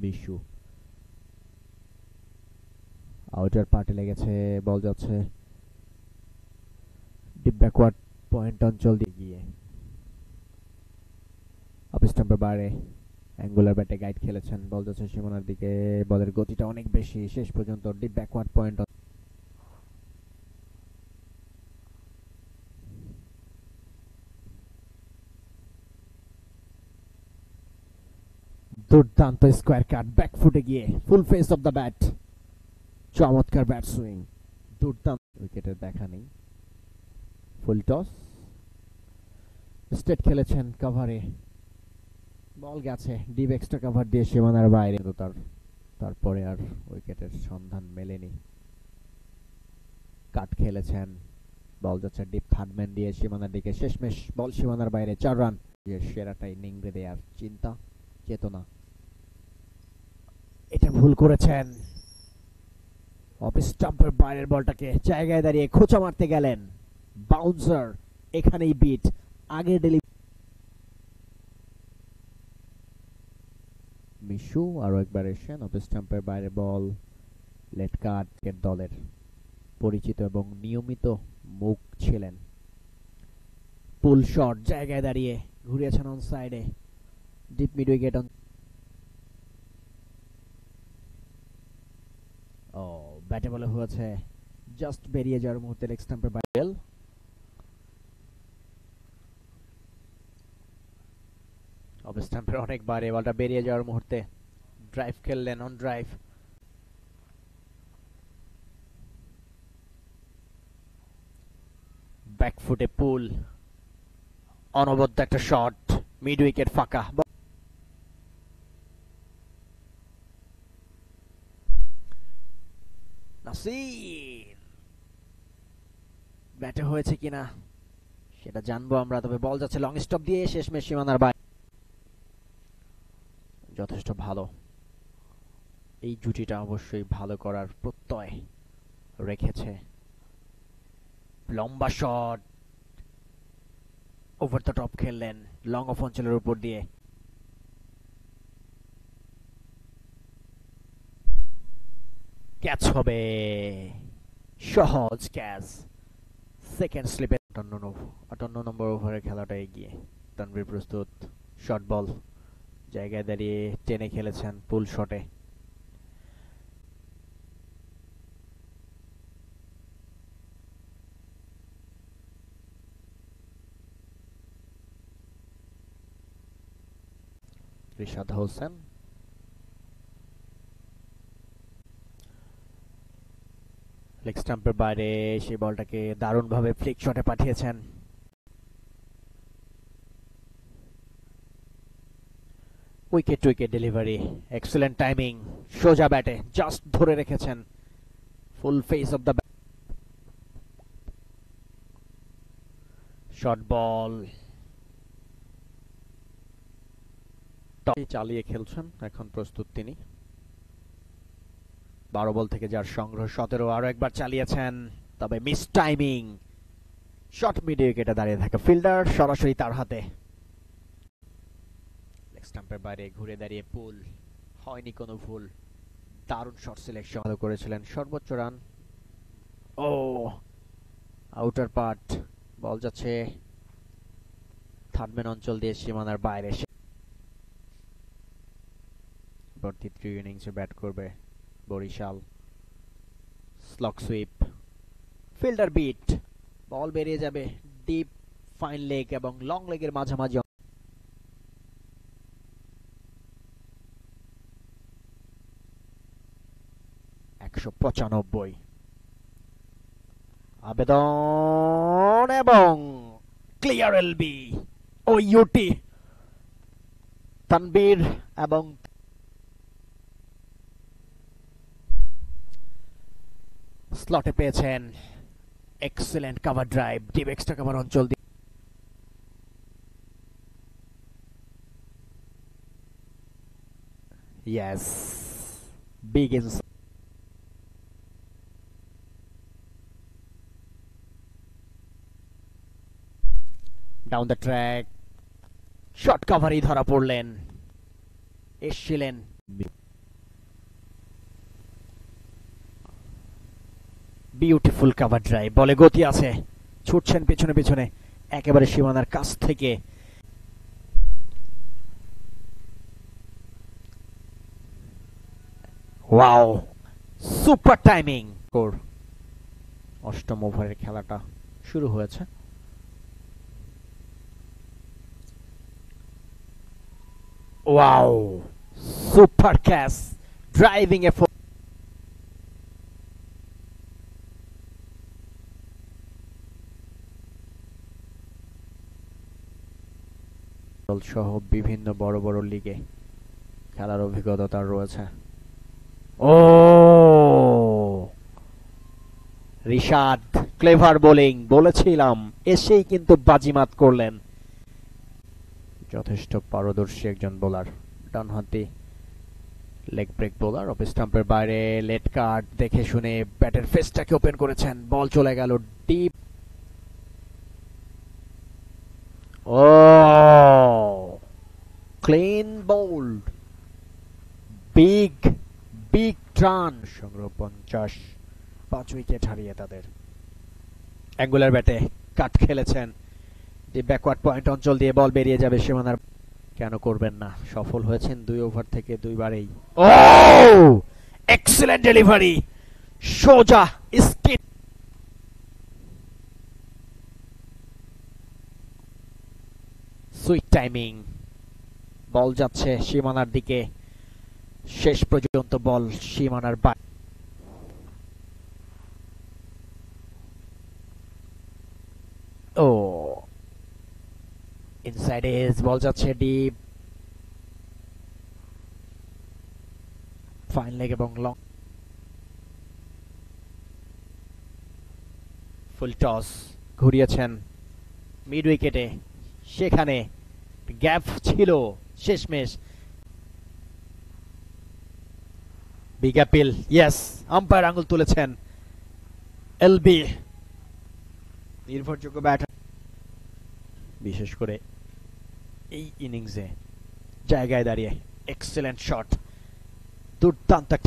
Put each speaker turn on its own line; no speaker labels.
Bishu outer পার্টে লেগেছে, বল যাচ্ছে ডিপ ব্যাকওয়ার্ড পয়েন্ট অঞ্চল দিয়ে গিয়ে অফ স্টাম্পের বাইরে অ্যাঙ্গুলার ব্যাটে গাইড খেলেছেন, বল যাচ্ছে সীমানার দিকে, বলের গতিটা অনেক বেশি, শেষ পর্যন্ত ডিপ ব্যাকওয়ার্ড পয়েন্ট। দুর্দান্ত স্কোয়ার কাট ব্যাকফুটে গিয়ে ফুল ফেস অফ দ্য ব্যাট, চমৎকার ব্যাট সুইং, দুর্দান্ত। উইকেটের দেখা নেই, ফুল টস, স্টেট খেলেছেন কভারে, বল গেছে ডিপ এক্সট্রা কভার দিয়ে সীমানার বাইরে, কিন্তু তারপরে আর উইকেটের সন্ধান মেলেনি। কাট খেলেছেন, বল যাচ্ছে ডিপ থার্ডম্যান দিয়ে সীমানার দিকে, শেষমেশ বল সীমানার বাইরে, 4 রান। সেরাটা ইনিংসে দেওয়ার চিন্তা চেতনা, এটা ভুল করেছেন। অফ স্টাম্পের বাইরের বলটাকে জায়গায় দাঁড়িয়ে খোঁচা মারতে গেলেন, বাউন্সার, এখানেই বিট। আগে মিশু আরো একবার এসেছেন, অফ স্টাম্পের বাইরে বল, লেট কাট দলের পরিচিত এবং নিয়মিত মুখ ছিলেন। পুল শট, জায়গায় দাঁড়িয়ে ঘুরিয়েছেন অন সাইডে, ডিপ মিড উইকেট। ও ব্যাটে বলে হয়েছে, জাস্ট বেরিয়ে যাওয়ার মুহূর্তে লেগ স্টাম্পের বাইরে, অফ স্টাম্পের অনেক বাইরে, বলটা বেরিয়ে যাওয়ার মুহূর্তে ড্রাইভ খেললেন, অন ড্রাইভ। ব্যাকফুটে পুল, অনবদ্য একটা শট, মিড উইকেট ফাঁকা। নাসির ব্যাটে হয়েছে কিনা সেটা জানবো আমরা, তবে বল যাচ্ছে লং স্টপ দিয়ে, শেষমেশ সীমানার বাইরে। যথেষ্ট ভালো, এই জুটিটা অবশ্যই ভালো করার প্রত্যয় রেখেছে। লম্বা শট, ওভার দ্য টপ খেললেন, লং অফ অঞ্চলের উপর দিয়ে, ক্যাচ হবে, সহজ ক্যাচ, সেকেন্ড স্লিপে। 58 নম্বর ওভারের খেলাটা এগিয়ে, তানভীর প্রস্তুত, শর্ট বল, জায়গায় দাঁড়িয়ে টেনে খেলেছেন পুল শটে। রিশাদ হোসেন, লেগ স্টাম্পের বাইরে সেই বলটাকে দারুণভাবে ফ্লিক শটে পাঠিয়েছেন। Wicket to wicket delivery, excellent timing, সোজা ব্যাটে জাস্ট ধরে রেখেছেন, full face of the bat, short ball, চালিয়ে খেলছেন এখন, প্রস্তুত তিনি। 12 বল থেকে যার সংগ্রহ 17, আরো একবার চালিয়েছেন, তবে মিস টাইমিং, শর্ট মিড উইকেটে দাঁড়িয়ে থাকা ফিল্ডার সরাসরি তার হাতে। লেগ স্টাম্পের বাইরে ঘুরে দাঁড়িয়ে পুল, হয়নি কোনো ভুল, দারুণ শট সিলেকশন, ভালো করেছিলেন, সর্বোচ্চ রান। ও আউটার পার্ট, বল যাচ্ছে থার্ডম্যান অঞ্চল দিয়ে সীমানার বাইরে। পরবর্তী 3 ইনিংসে ব্যাট করবে Barishal, slog sweep, fielder beat, ball বেরিয়ে যাবে ডিপ ফাইন লেগ এবং লং লেগের মাঝামাঝি। 195 আবেদন এবং ক্লিয়ার এলবি, ও ইউটি, তানবীর এবং স্লটে পেয়েছেন, excellent cover drive, deep extra cover অঞ্চল দিয়ে, ইয়েস, বিগ ইনস, ডাউন দ্য ট্র্যাক, শর্ট কভারই ধরা পড়লেন, এসছিলেন বিউটিফুল কভার ড্রাইভ, বলে গতি আছে, ছুটছেন পেছনে পেছনে একেবারে সীমানার কাছ থেকে। Wow, super timing. অষ্টম ওভারের খেলাটা শুরু হয়েছে। ওয়াও, সুপার ক্যাচ, ড্রাইভিং এ সহ বিভিন্ন বড় বড় লিগে খেলার অভিজ্ঞতা তার রয়েছে। ও রিশাদ, ক্লেভার বোলিং, বলেছিলাম এসেই কিন্তু বাজিমাত করলেন। যথেষ্ট পারদর্শী একজন বোলার, ডানহাতি লেগ ব্রেক বোলার। অফ স্টাম্পের বাইরে, লেট কার্ড দেখে শুনে ব্যাটের ফেসটাকে ওপেন করেছেন, বল চলে গেল ডিপ। ও clean bowled, big big run সংগ্রহ 50, 5 উইকেট হারিয়ে তাদের। অ্যাঙ্গুলার ব্যাটে কাট খেলেছেন, ব্যাকওয়ার্ড পয়েন্ট অঞ্চল দিয়ে বল বেরিয়ে যাবে সীমানার। কেন করবেন না, সফল হয়েছেন 2 ওভার থেকে 2 বারেই। ও এক্সিলেন্ট ডেলিভারি, সোজা স্কিপ। সুইট টাইমিং, বল যাচ্ছে সীমানার দিকে, শেষ পর্যন্ত বল সীমানার বাইরে। ও ইনসাইড এজ, বল যাচ্ছে ডিপ, ফাইন লেগ এবং লং। ফুল টস ঘুরিয়েছেন মিড উইকেটে, সেখানে গ্যাপ ছিল শেষমেশ। বিগ অ্যাপিল, ইয়েস, আম্পায়ার আঙুল তুলেছেন। এলবি নির্ভরযোগ্য ব্যাটার, বিশেষ করে এই ইনিংসে জায়গায় দাঁড়িয়ে এক্সেলেন্ট শট, দুর্দান্ত একটা